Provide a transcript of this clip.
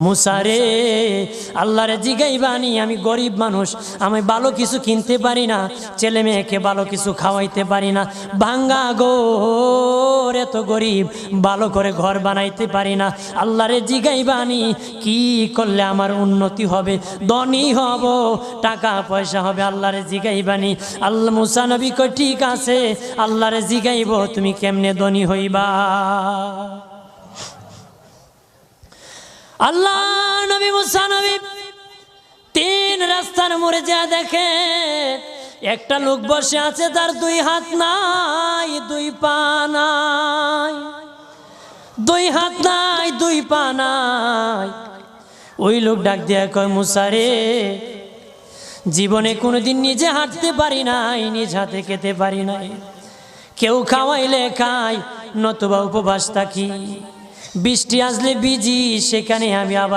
মুসারে আল্লাহরে জিগাইবানি, আমি গরিব মানুষ, আমি ভালো কিছু কিনতে পারি না, ছেলে মেয়েকে ভালো কিছু খাওয়াইতে পারি না, ভাঙ্গা ঘর, এত গরিব, ভালো করে ঘর বানাইতে পারি না। আল্লাহরে জিগাইবানি কি করলে আমার উন্নতি হবে, ধনী হব, টাকা পয়সা হবে। আল্লাহরে জিগাইবানি। আল্লাহ মুসা নবী কই ঠিক আছে, আল্লাহরে জিগাইব তুমি কেমনে ধনী হইবা। আল্লাহ নবী মুসা নবী তিন রাস্তার মোড়ে যা দেখে একটা লোক বসে আছে, তার দুই হাত নাই, দুই পা নাই, দুই হাত নাই, দুই পা নাই। ওই লোক ডাক দিয়া কয়, মুসা রে, জীবনে কোনোদিন নিজে হাঁটতে পারি নাই, নিজ হাতে খেতে পারি নাই, কেউ খাওয়াইলে খাই, নতুবা উপবাস থাকি, বৃষ্টি আসলে ভিজি, সেখানে আমি আবার